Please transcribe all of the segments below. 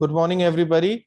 Good morning, everybody.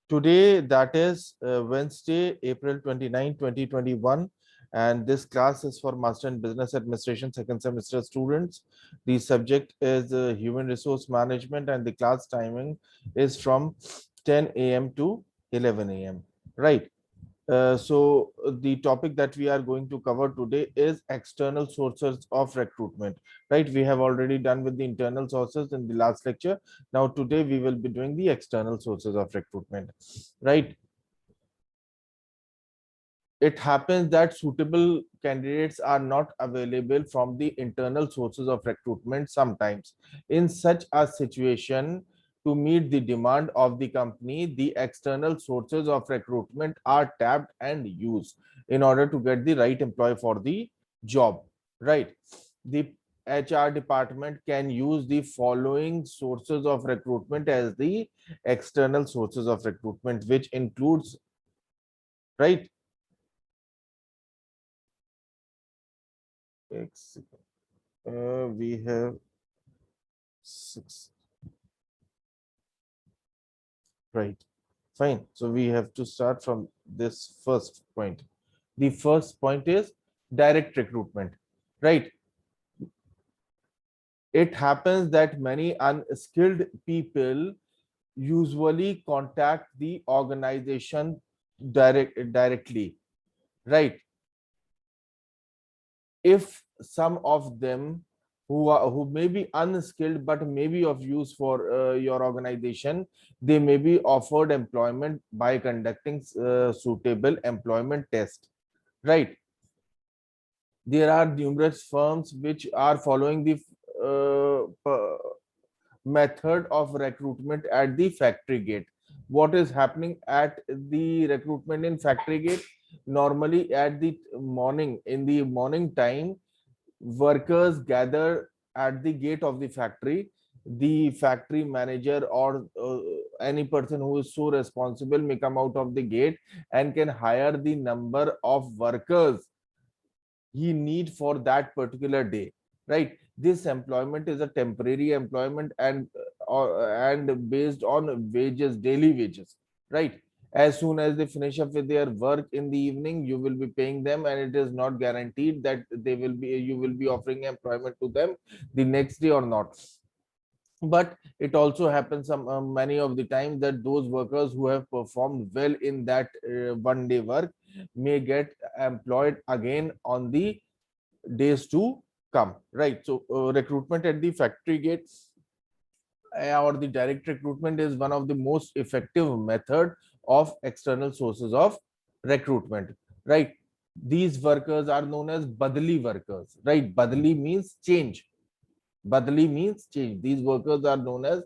Today, that is Wednesday, April 29, 2021, and this class is for Master in Business Administration second semester students. The subject is Human Resource Management, and the class timing is from 10 a.m. to 11 a.m. Right. The topic that we are going to cover today is external sources of recruitment, right? We have already done with the internal sources in the last lecture. Now, today we will be doing the external sources of recruitment, right? It happens that suitable candidates are not available from the internal sources of recruitment sometimes. In such a situation, to meet the demand of the company, the external sources of recruitment are tapped and used in order to get the right employee for the job, right? The HR department can use the following sources of recruitment as the external sources of recruitment, which includes, right? We have six, right? Fine. So we have to start from this first point. The first point is direct recruitment, right? It happens that many unskilled people usually contact the organization directly, right? If some of them who may be unskilled but may be of use for your organization, they may be offered employment by conducting suitable employment test, right? There are numerous firms which are following the method of recruitment at the factory gate. What is happening at the recruitment in factory gate? Normally at the morning, in the morning time, workers gather at the gate of the factory. The factory manager or any person who is so responsible may come out of the gate and can hire the number of workers he need for that particular day, right? This employment is a temporary employment and based on wages, daily wages, right? As soon as they finish up with their work in the evening, you will be paying them, and it is not guaranteed that you will be offering employment to them the next day or not. But it also happens many of the time that those workers who have performed well in that one day work may get employed again on the days to come, right? So recruitment at the factory gates or the direct recruitment is one of the most effective method of external sources of recruitment, right? These workers are known as badli workers, right? Badli means change. Badli means change. These workers are known as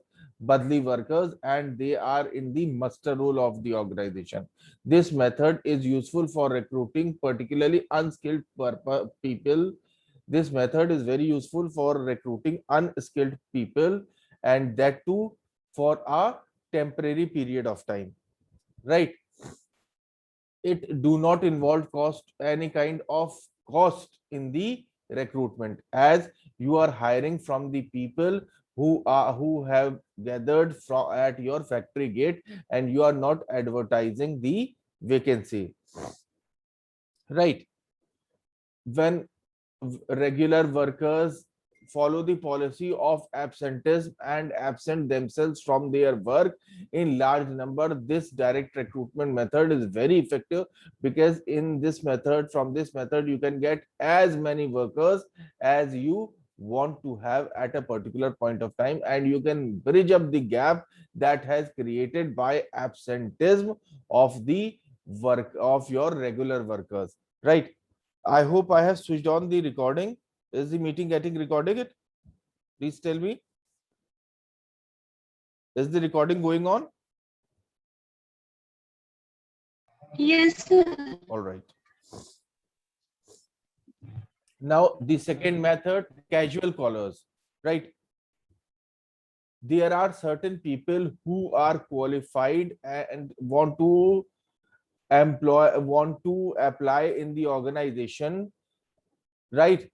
badli workers, and they are in the muster roll of the organization. This method is useful for recruiting particularly unskilled people. This method is very useful for recruiting unskilled people, and that too for a temporary period of time, right? It do not involve cost, any kind of cost in the recruitment, as you are hiring from the people who have gathered from at your factory gate, and you are not advertising the vacancy, right? When regular workers follow the policy of absenteeism and absent themselves from their work in large number, this direct recruitment method is very effective, because in this method, from this method, you can get as many workers as you want to have at a particular point of time, and you can bridge up the gap that has created by absenteeism of the work of your regular workers, right? I hope I have switched on the recording. Is the meeting getting recorded? It? Please tell me. Is the recording going on? Yes, sir. All right. Now, the second method, casual callers, right? There are certain people who are qualified and want to apply in the organization, right?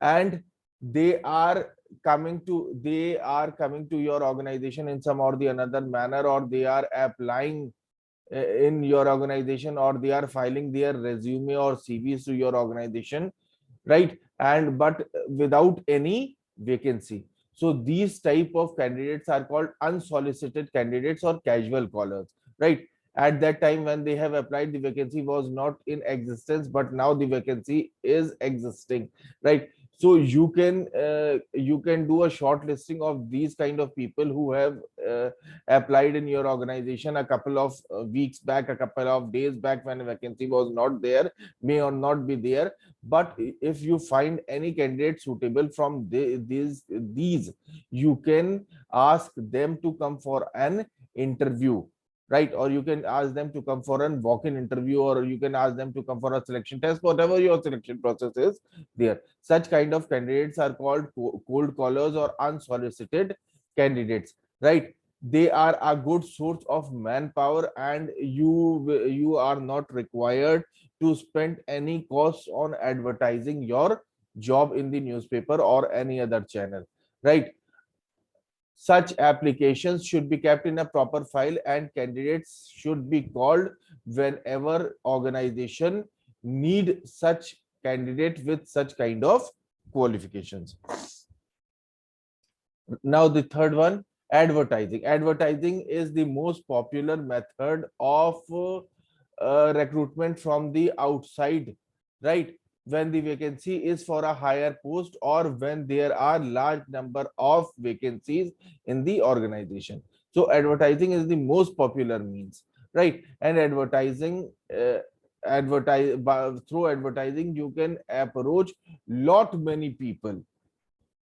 And they are they are coming to your organization in some or the another manner, or they are applying in your organization, or they are filing their resume or CVs to your organization, right? And but without any vacancy. So these type of candidates are called unsolicited candidates or casual callers, right? At that time when they have applied, the vacancy was not in existence, but now the vacancy is existing, right? So you can do a short listing of these kind of people who have applied in your organization a couple of weeks back, a couple of days back, when a vacancy was not there, may or not be there. But if you find any candidate suitable from these, you can ask them to come for an interview, right? Or you can ask them to come for an walk-in interview, or you can ask them to come for a selection test, whatever your selection process is there. Such kind of candidates are called cold callers or unsolicited candidates, right? They are a good source of manpower, and you are not required to spend any cost on advertising your job in the newspaper or any other channel, right? Such applications should be kept in a proper file, and candidates should be called whenever organization need such candidate with such kind of qualifications. Now the third one, advertising. Advertising is the most popular method of recruitment from the outside, right? When the vacancy is for a higher post, or when there are large number of vacancies in the organization. So advertising is the most popular means, right? And advertising, through advertising you can approach lot many people,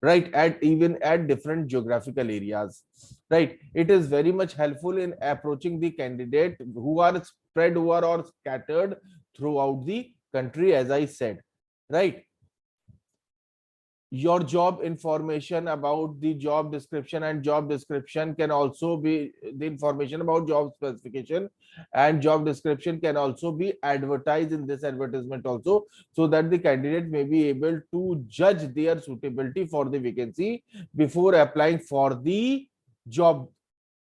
right? At even at different geographical areas, right? It is very much helpful in approaching the candidate who are spread over or scattered throughout the country, as I said, right? Your job information about the job description, and job description can also be the information about job specification, and job description can also be advertised in this advertisement also, so that the candidate may be able to judge their suitability for the vacancy before applying for the job,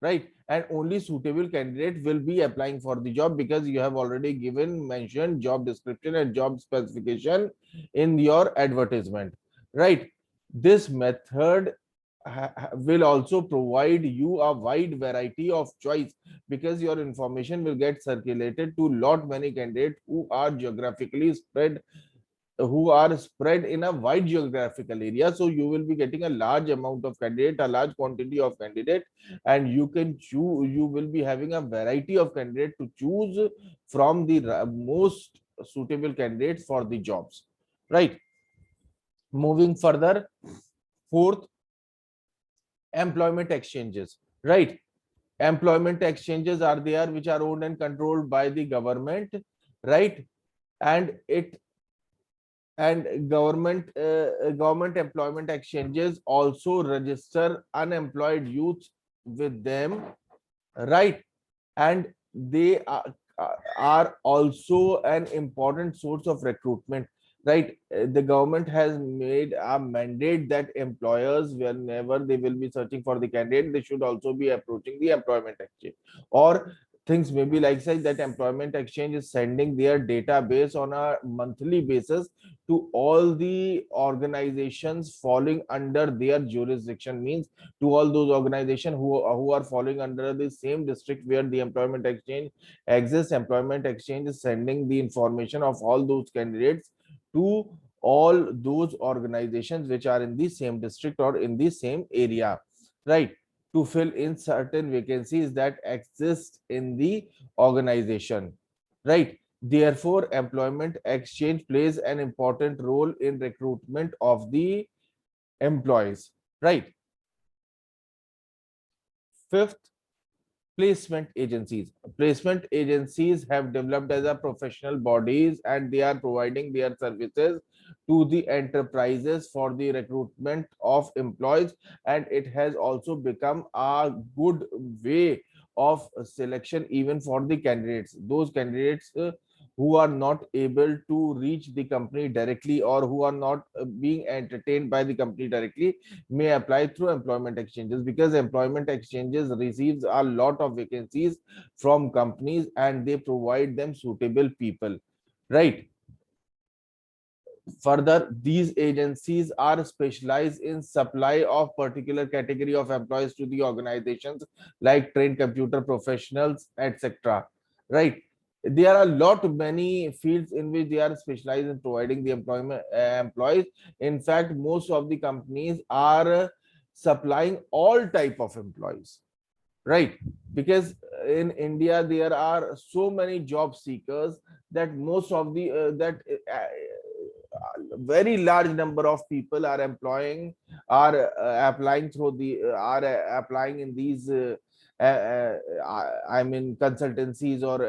right? And only suitable candidate will be applying for the job, because you have already given mentioned job description and job specification in your advertisement, right? This method will also provide you a wide variety of choice, because your information will get circulated to lot many candidates who are spread in a wide geographical area. So you will be getting a large amount of candidate, a large quantity of candidate, and you can choose, you will be having a variety of candidate to choose from the most suitable candidates for the jobs, right? Moving further, fourth, employment exchanges, right? Employment exchanges are there which are owned and controlled by the government, right? And it and government employment exchanges also register unemployed youth with them, right? And they are also an important source of recruitment, right? The government has made a mandate that employers, whenever they will be searching for the candidate, they should also be approaching the employment exchange. Or things may be like such that employment exchange is sending their database on a monthly basis to all the organizations falling under their jurisdiction, means to all those organizations who are falling under the same district where the employment exchange exists. Employment exchange is sending the information of all those candidates to all those organizations which are in the same district or in the same area, right? To fill in certain vacancies that exist in the organization, right? Therefore, employment exchange plays an important role in recruitment of the employees, right? Fifth, placement agencies. Placement agencies have developed as a professional bodies, and they are providing their services to the enterprises for the recruitment of employees, and it has also become a good way of selection even for the candidates, those candidates who are not able to reach the company directly, or who are not being entertained by the company directly, may apply through employment exchanges, because employment exchanges receives a lot of vacancies from companies and they provide them suitable people, right? Further, these agencies are specialized in supply of particular category of employees to the organizations, like trained computer professionals, etc. Right? There are a lot many fields in which they are specialized in providing the employment employees. In fact, most of the companies are supplying all type of employees, right? Because in India there are so many job seekers that most of the very large number of people are applying through the are applying in these I mean consultancies or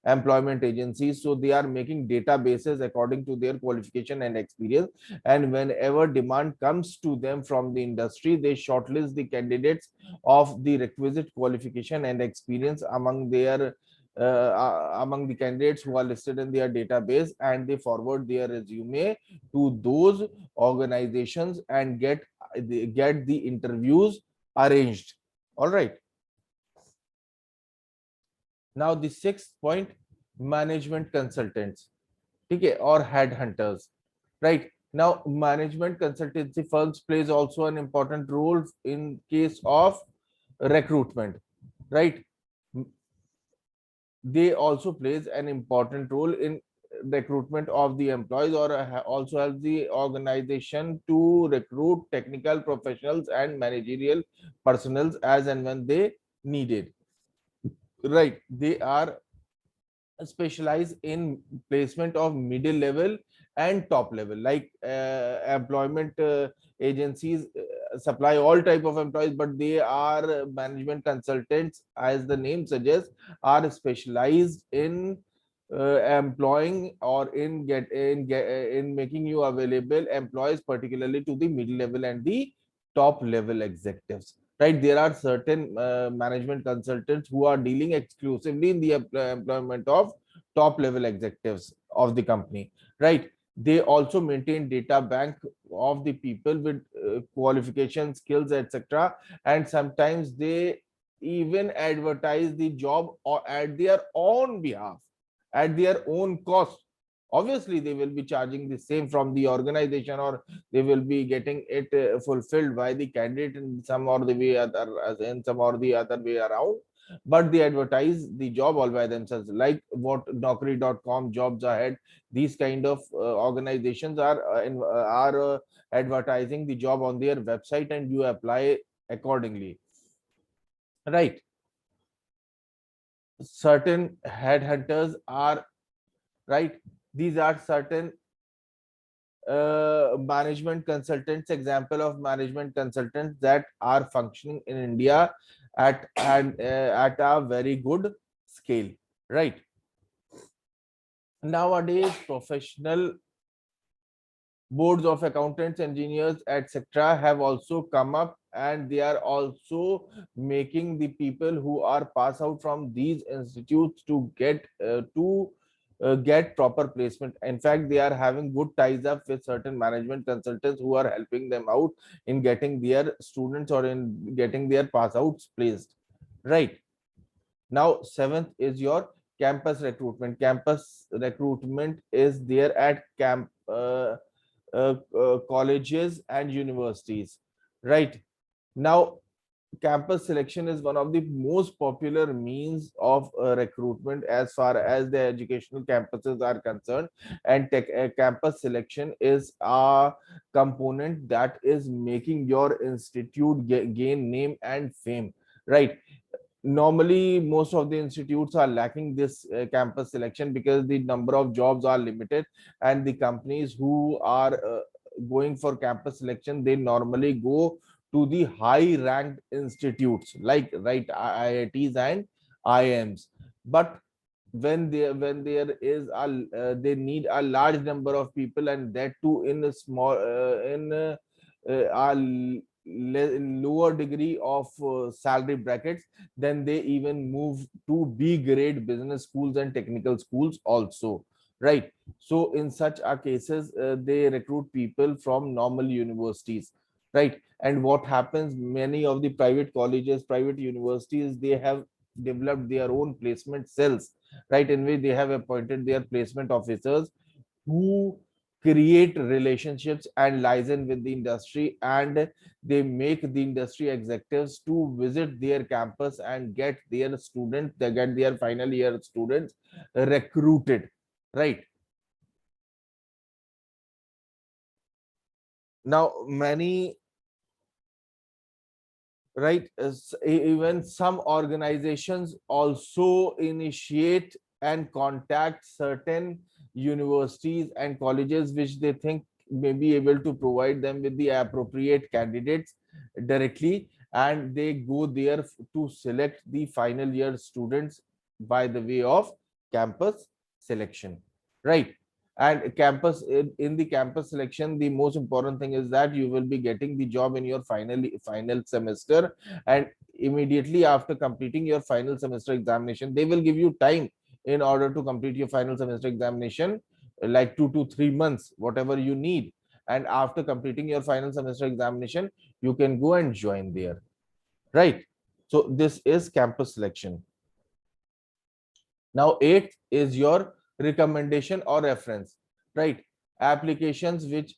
employment agencies. So they are making databases according to their qualification and experience, and whenever demand comes to them from the industry, they shortlist the candidates of the requisite qualification and experience among the candidates who are listed in their database, and they forward their resume to those organizations and get the interviews arranged. All right. Now the sixth point, management consultants, okay, or headhunters, right? Now management consultancy firms plays also an important role in case of recruitment, right? They also plays an important role in recruitment of the employees, or also help the organization to recruit technical professionals and managerial personnel as and when they needed, right? They are specialize in placement of middle level and top level, like employment agencies supply all type of employees, but they are management consultants, as the name suggests, are specialized in employing or in making you available employees, particularly to the middle level and the top level executives, right? There are certain management consultants who are dealing exclusively in the employment of top level executives of the company, right? They also maintain data bank of the people with qualification, skills, etc., and sometimes they even advertise the job or at their own behalf, at their own cost. Obviously they will be charging the same from the organization, or they will be getting it fulfilled by the candidate in some or the way other, as in some or the other way around, but they advertise the job all by themselves, like what naukri.com, jobs ahead, these kind of organizations are advertising the job on their website, and you apply accordingly, right? Certain headhunters are, right, these are certain management consultants, example of management consultants that are functioning in India at a very good scale, right? Nowadays professional boards of accountants, engineers, etc., have also come up, and they are also making the people who are pass out from these institutes to get proper placement. In fact, they are having good ties up with certain management consultants who are helping them out in getting their students or in getting their pass outs placed, right? Now seventh is your campus recruitment. Campus recruitment is there at colleges and universities, right? Now campus selection is one of the most popular means of recruitment as far as the educational campuses are concerned, and campus selection is a component that is making your institute gain name and fame, right? Normally most of the institutes are lacking this campus selection because the number of jobs are limited, and the companies who are going for campus selection, they normally go to the high ranked institutes like, right, IITs and IIMs. But when there is they need a large number of people, and that too in a small in a lower degree of salary brackets, then they even move to B grade business schools and technical schools also, right? So in such cases, they recruit people from normal universities, right? And what happens, many of the private colleges, private universities, they have developed their own placement cells, right, in which they have appointed their placement officers who create relationships and liaison with the industry, and they make the industry executives to visit their campus and get their students, they get their final year students recruited, right? Now many, right, even some organizations also initiate and contact certain universities and colleges which they think may be able to provide them with the appropriate candidates directly, and they go there to select the final year students by the way of campus selection, right? And campus, in the campus selection, the most important thing is that you will be getting the job in your final semester, and immediately after completing your final semester examination, they will give you time in order to complete your final semester examination, like 2 to 3 months, whatever you need. And after completing your final semester examination, you can go and join there, right? So this is campus selection. Now, eighth is your recommendation or reference, right? Applications which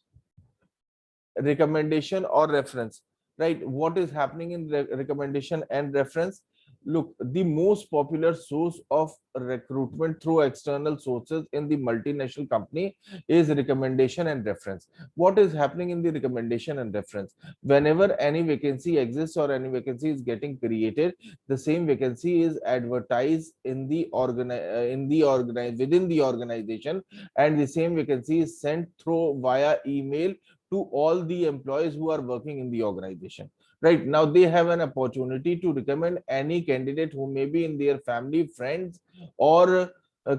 recommendation or reference, right? What is happening in recommendation and reference? Look, the most popular source of recruitment through external sources in the multinational company is recommendation and reference. What is happening in the recommendation and reference? Whenever any vacancy exists or any vacancy is getting created, the same vacancy is advertised in the within the organization, and the same vacancy is sent through via email to all the employees who are working in the organization, right? Now they have an opportunity to recommend any candidate who may be in their family, friends, or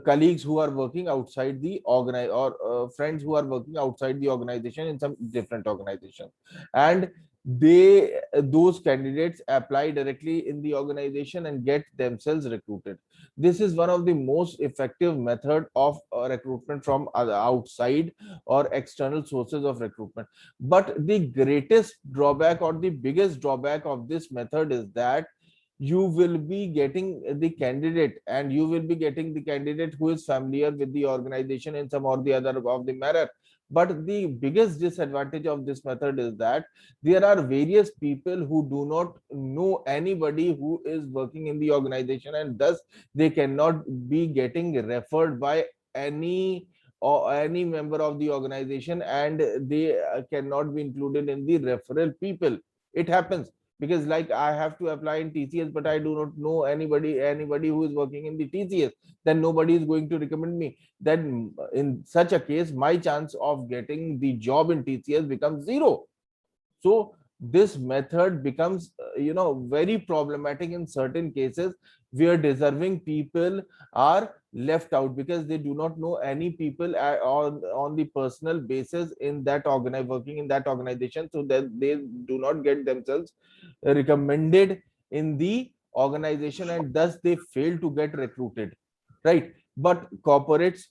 colleagues who are working outside the organize, or friends who are working outside the organization in some different organization, and they those candidates apply directly in the organization and get themselves recruited. This is one of the most effective method of recruitment from outside or external sources of recruitment. But the greatest drawback or the biggest drawback of this method is that you will be getting the candidate, and you will be getting the candidate who is familiar with the organization in some or the other of the manner. But the biggest disadvantage of this method is that there are various people who do not know anybody who is working in the organization, and thus they cannot be getting referred by any or any member of the organization, and they cannot be included in the referral people. It happens because, like, I have to apply in TCS, but I do not know anybody who is working in the TCS, then nobody is going to recommend me. Then in such a case, my chance of getting the job in TCS becomes zero. So this method becomes very problematic in certain cases where deserving people are left out because they do not know any people on the personal basis in that working in that organization, so that they do not get themselves recommended in the organization, and thus they fail to get recruited, right? But corporates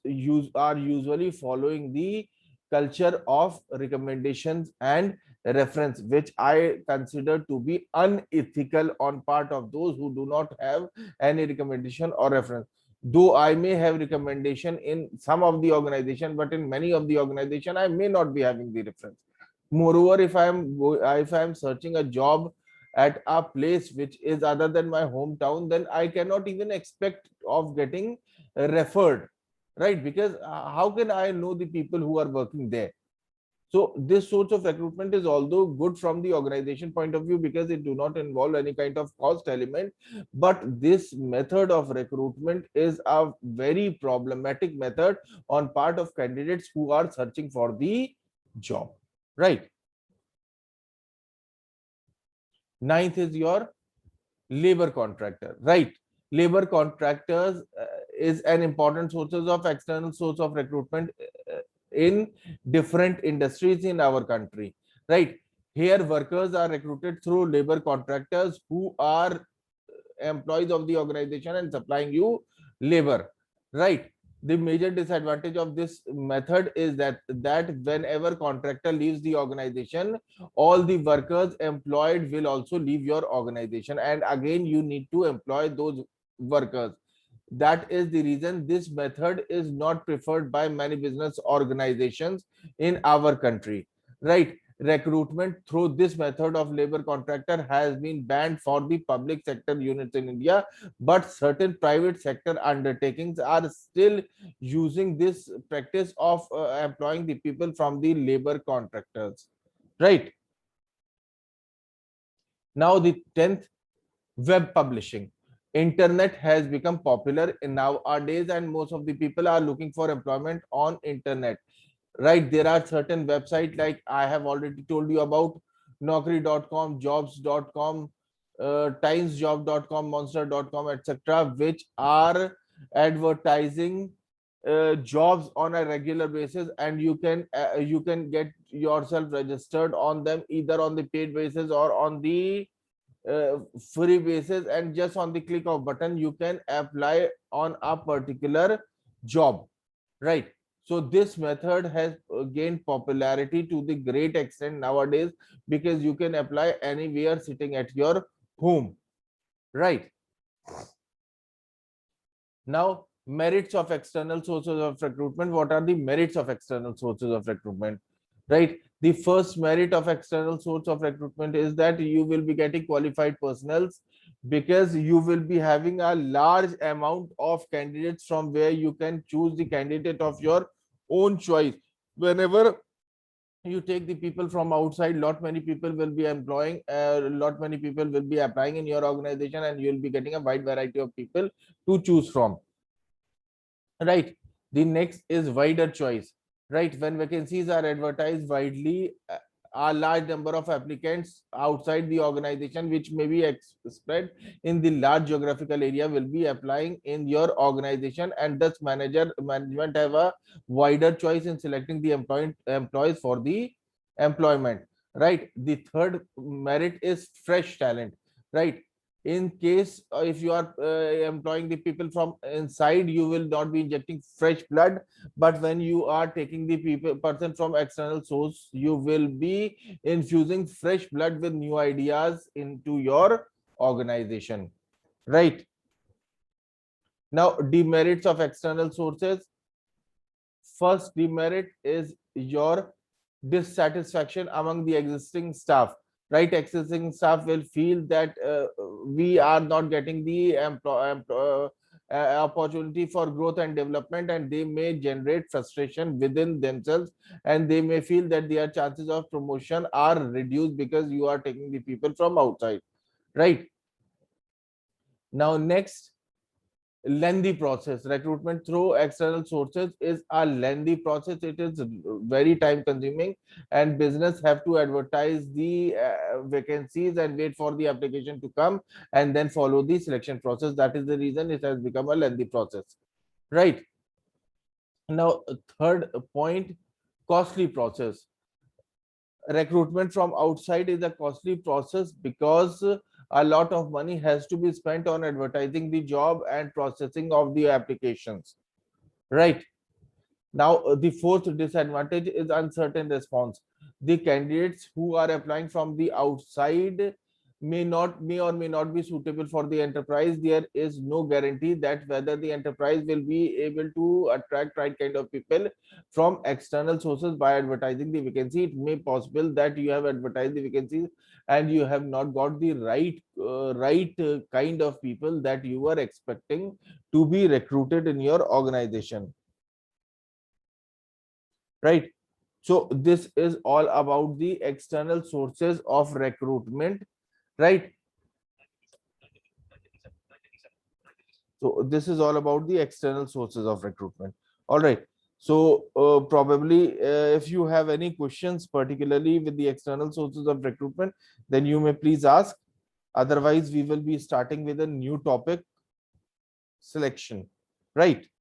are usually following the culture of recommendations and reference, which I consider to be unethical on part of those who do not have any recommendation or reference. Though I may have recommendation in some of the organization, but in many of the organization I may not be having the reference. Moreover, if I am searching a job at a place which is other than my hometown, then I cannot even expect of getting referred, right? Because how can I know the people who are working there? So this sort of recruitment is although good from the organization point of view because it do not involve any kind of cost element, but this method of recruitment is a very problematic method on part of candidates who are searching for the job, right? Ninth is your labor contractor, right? Labor contractors is an important sources of external source of recruitment in different industries in our country, right? Here, workers are recruited through labor contractors who are employees of the organization and supplying you labor, right? The major disadvantage of this method is that whenever contractor leaves the organization, all the workers employed will also leave your organization, and again you need to employ those workers. That is the reason this method is not preferred by many business organizations in our country, right? Recruitment through this method of labor contractor has been banned for the public sector units in India, but certain private sector undertakings are still using this practice of employing the people from the labor contractors, right? Now the 10th, web publishing. Internet has become popular in nowadays, and most of the people are looking for employment on internet, right? There are certain websites like I have already told you about, naukri.com, jobs.com, timesjob.com, monster.com, etc., which are advertising jobs on a regular basis, and you can get yourself registered on them either on the paid basis or on the free basis, and just on the click of button you can apply on a particular job, right? So this method has gained popularity to the great extent nowadays, because you can apply anywhere sitting at your home, right? Now, merits of external sources of recruitment. What are the merits of external sources of recruitment, right? The first merit of external source of recruitment is that you will be getting qualified personals, because you will be having a large amount of candidates from where you can choose the candidate of your own choice. Whenever you take the people from outside, lot many people will be employing, lot many people will be applying in your organization, and you will be getting a wide variety of people to choose from, right? The next is wider choice, right? When vacancies are advertised widely, a large number of applicants outside the organization, which may be spread in the large geographical area, will be applying in your organization, and thus management have a wider choice in selecting the employees for the employment, right? The third merit is fresh talent, right? In case if you are employing the people from inside, you will not be injecting fresh blood, but when you are taking the person from external source, you will be infusing fresh blood with new ideas into your organization, right? Now, demerits of external sources. First demerit is your dissatisfaction among the existing staff, right? Existing staff will feel that we are not getting the opportunity for growth and development, and they may generate frustration within themselves, and they may feel that their chances of promotion are reduced because you are taking the people from outside, right? Now next, lengthy process. Recruitment through external sources is a lengthy process. It is very time consuming, and business have to advertise the vacancies and wait for the application to come, and then follow the selection process. That is the reason it has become a lengthy process, right? Now third point, costly process. Recruitment from outside is a costly process, because a lot of money has to be spent on advertising the job and processing of the applications, right? Now, the fourth disadvantage is uncertain response. The candidates who are applying from the outside may or may not be suitable for the enterprise. There is no guarantee that whether the enterprise will be able to attract right kind of people from external sources by advertising the vacancy. It may possible that you have advertised the vacancies and you have not got the right kind of people that you were expecting to be recruited in your organization, right? So this is all about the external sources of recruitment, right? So this is all about the external sources of recruitment. All right. So probably if you have any questions, particularly with the external sources of recruitment, then you may please ask. Otherwise, we will be starting with a new topic, selection, right?